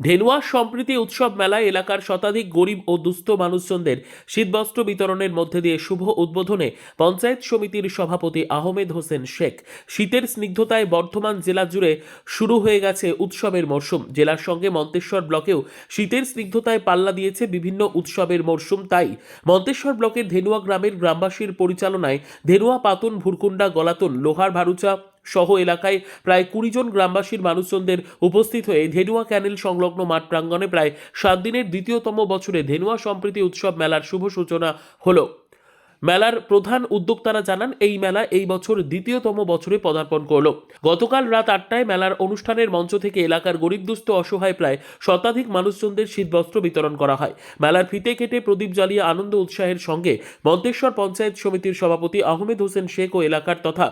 ধেনুয়া সম্প্রীতি উৎসব মেলায় এলাকার শতাধিক গরিব ও দুস্থ মানুষজনদের শীতবস্ত্র বিতরণের মধ্যে দিয়ে শুভ উদ্বোধনে পঞ্চায়েত সমিতির সভাপতি আহমেদ হোসেন শেখ। শীতের স্নিগ্ধতায় বর্ধমান জেলা জুড়ে শুরু হয়ে গেছে উৎসবের মরশুম। জেলার সঙ্গে মন্তেশ্বর ব্লকেও শীতের স্নিগ্ধতায় পাল্লা দিয়েছে বিভিন্ন উৎসবের মরশুম। তাই মন্তেশ্বর ব্লকের ধেনুয়া গ্রামের গ্রামবাসীর পরিচালনায় ধেনুয়া, পাতুন, ভুরকুন্ডা, গলাতন, লোহার ভারুচা সহ এলাকায় প্রায় 20 জন গ্রামবাসীর মানুষজনদের উপস্থিত হয়ে ধেনুয়া ক্যানেল সংলগ্ন মাঠ প্রাঙ্গণে প্রায় 7 দিনের দ্বিতীয়তম বছরে ধেনুয়া সম্প্রীতি উৎসব মেলার শুভ সূচনা হলো। মেলার প্রধান উদ্যোক্তারা জানান, এই মেলা এই বছর দ্বিতীয়তম বছরে পদার্পণ করলো। গতকাল রাত 8টায় মেলার অনুষ্ঠানের মঞ্চ থেকে এলাকার গরিব দুস্থ অসহায় প্রায় শতাধিক মানুষজনদের শীতবস্ত্র বিতরণ করা হয়। মেলার ফিতে কেটে প্রদীপ জ্বালিয়ে আনন্দ উৎসাহের সঙ্গে মন্তেশ্বর পঞ্চায়েত সমিতির সভাপতি আহমেদ হোসেন শেখ ও এলাকার তথা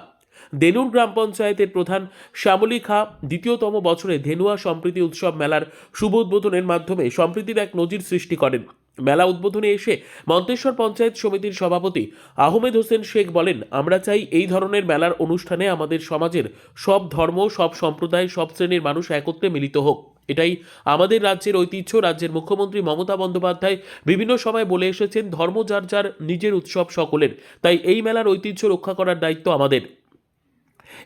দেনুর গ্রাম পঞ্চায়েতের প্রধান শ্যামলী খা দ্বিতীয়তম বছরে ধেনুয়া সম্প্রীতি উৎসব মেলার শুভ উদ্বোধনের মাধ্যমে সম্প্রীতির এক নজির সৃষ্টি করেন। মেলা উদ্বোধনে এসে মন্তেশ্বর পঞ্চায়েত সমিতির সভাপতি আহমেদ হোসেন শেখ বলেন, আমরা চাই এই ধরনের মেলার অনুষ্ঠানে আমাদের সমাজের সব ধর্ম, সব সম্প্রদায়, সব শ্রেণীর মানুষ একত্রে মিলিত হোক। এটাই আমাদের রাজ্যের ঐতিহ্য। রাজ্যের মুখ্যমন্ত্রী মমতা বন্দ্যোপাধ্যায় বিভিন্ন সময় বলে এসেছেন, ধর্ম যার যার নিজের উৎসব সকলের। তাই এই মেলার ঐতিহ্য রক্ষা করার দায়িত্ব আমাদের।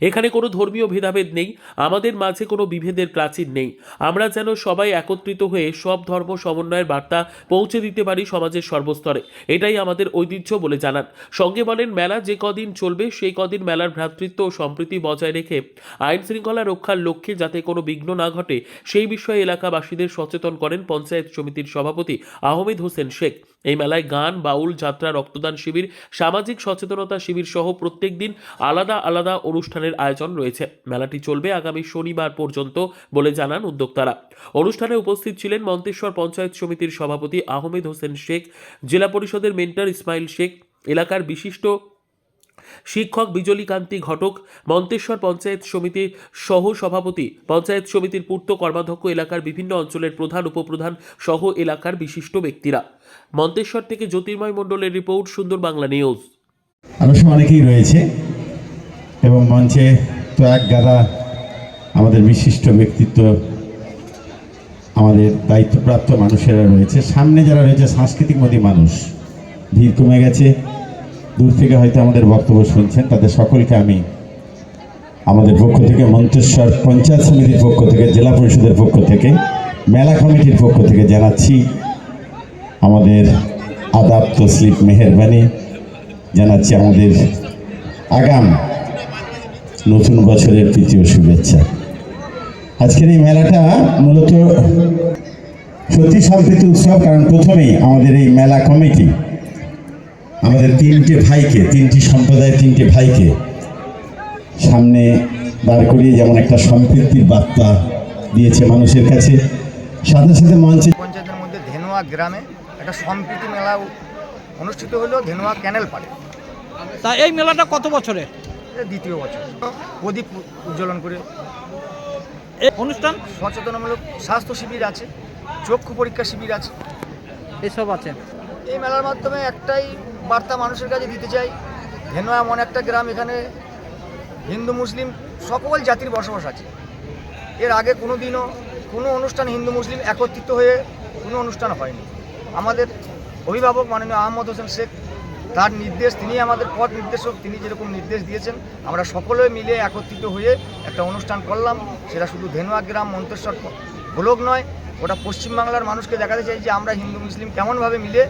এখানে কোনো ধর্মীয় ভেদাভেদ নেই, আমাদের মাঝে কোনো বিভেদের প্রাচীর নেই। আমরা যেন সবাই একত্রিত হয়ে সব ধর্ম সমন্বয়ের বার্তা পৌঁছে দিতে পারি সমাজের সর্বস্তরে। এটাই আমাদের ঐতিহ্য বলে জানান। সঙ্গে বলেন, মেলা যে কদিন চলবে সেই কদিন মেলার ভ্রাতৃত্ব ও সম্প্রীতি বজায় রেখে আইন শৃঙ্খলা রক্ষার লক্ষ্যে যাতে কোনো বিঘ্ন না ঘটে সেই বিষয়ে এলাকাবাসীদের সচেতন করেন পঞ্চায়েত সমিতির সভাপতি আহমেদ হোসেন শেখ। এই মেলায় গান, বাউল, যাত্রা, রক্তদান শিবির, সামাজিক সচেতনতা শিবির সহ প্রত্যেক দিন আলাদা আলাদা অনুষ্ঠানের আয়োজন রয়েছে। মেলাটি চলবে আগামী শনিবার পর্যন্ত বলে জানান উদ্যোক্তারা। অনুষ্ঠানে উপস্থিত ছিলেন মন্তেশ্বর পঞ্চায়েত সমিতির সভাপতি আহমেদ হোসেন শেখ, জেলা পরিষদের মেন্টর ইসমাইল শেখ, এলাকার বিশিষ্ট শিক্ষক বিজলীকান্তি ঘটক, মন্তেশ্বর পঞ্চায়েত সমিতির সহ সভাপতি, পঞ্চায়েত সমিতির পূর্ত কর্মাধ্যক্ষ, এলাকার বিভিন্ন অঞ্চলের প্রধান, উপপ্রধান সহ এলাকার বিশিষ্ট ব্যক্তিরা। মন্তেশ্বর থেকে জ্যোতির্ময় মণ্ডলের রিপোর্ট, সুন্দর বাংলা নিউজ। আরো অনেকেই রয়েছে এবং মঞ্চে তো এক গাদা আমাদের বিশিষ্ট ব্যক্তিত্ব, আমাদের দায়িত্বপ্রাপ্ত মানুষেরা রয়েছে। সামনে যারা রয়েছে সাংস্কৃতিক মদী মানুষ, ভিড় কমে গেছে। দূর থেকে হয়তো আমাদের বক্তব্য শুনছেন, তাদের সকলকে আমি আমাদের পক্ষ থেকে, মন্তেশ্বর পঞ্চায়েত সমিতির পক্ষ থেকে, জেলা পরিষদের পক্ষ থেকে, মেলা কমিটির পক্ষ থেকে জানাচ্ছি আমাদের আদাব, তসলিফ, মেহেরবানি জানাচ্ছি আমাদের আগাম নতুন বছরের তৃতীয় শুভেচ্ছা। আজকের এই মেলাটা মূলত সত্যি সম্প্রীতি উৎসব, কারণ প্রথমেই আমাদের এই মেলা কমিটি আমাদের তিনটি সম্প্রদায়ের তিনটে ভাইকে সামনে দাঁড় করিয়ে যেমন একটা সম্প্রীতির বার্তা দিয়েছে মানুষের কাছে, সাথে সাথে মঞ্চে পঞ্চায়েতের মধ্যে ধেনুয়া গ্রামে একটা সম্প্রীতি মেলা অনুষ্ঠিত হলো ধেনুয়া ক্যানেল পাড়ে। তা এই মেলাটা কত বছরে? দ্বিতীয় বছর। প্রদীপ উজ্জ্বলন করে এই অনুষ্ঠান, সচেতনমূলক স্বাস্থ্য শিবির আছে, চক্ষু পরীক্ষা শিবির আছে, এসব আছে। এই মেলার মাধ্যমে একটাই বার্তা মানুষের কাছে দিতে চাই, ধেনুয়া এমন একটা গ্রাম, এখানে হিন্দু মুসলিম সকল জাতির বসবাস আছে। এর আগে কোনো দিনও কোনো অনুষ্ঠান হিন্দু মুসলিম একত্রিত হয়ে কোনো অনুষ্ঠান হয়নি। আমাদের অভিভাবক মাননীয় আহমদ হোসেন শেখ, তার নির্দেশ, তিনি আমাদের পথ নির্দেশক, তিনি যেরকম নির্দেশ দিয়েছেন আমরা সকলে মিলে একত্রিত হয়ে একটা অনুষ্ঠান করলাম। সেটা শুধু ধেনুয়া গ্রাম মন্তেশ্বর ব্লক নয়, ওটা পশ্চিমবাংলার মানুষকে দেখাতে চাই যে আমরা হিন্দু মুসলিম কেমনভাবে মিলে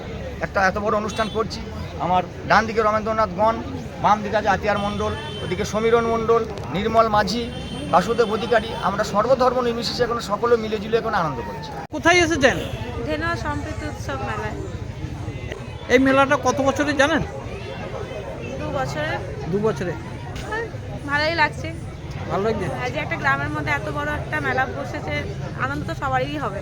একটা এত বড় অনুষ্ঠান করছি। আমার ডান দিকে রমেন্দ্রনাথ গণ, বাম দিকে আছে আতিয়ার মণ্ডল, ওদিকে সমীরণ মণ্ডল, নির্মল মাঝি, বাসুদেব অধিকারী, আমরা সর্বধর্ম নির্বিশেষে এখন সকলে মিলেজুলে এখন আনন্দ করছি। কোথায় এসেছেন? ধেনুয়া সম্প্রীতি উৎসব মেলায়। এই মেলাটা কত বছরে জানেন? 2 বছরের। 2 বছরে। ভালোই লাগছে। ভালো লাগছে। আজ একটা গ্রামের মধ্যে এত বড় একটা মেলা বসেছে, আনন্দ তো সবারই হবে।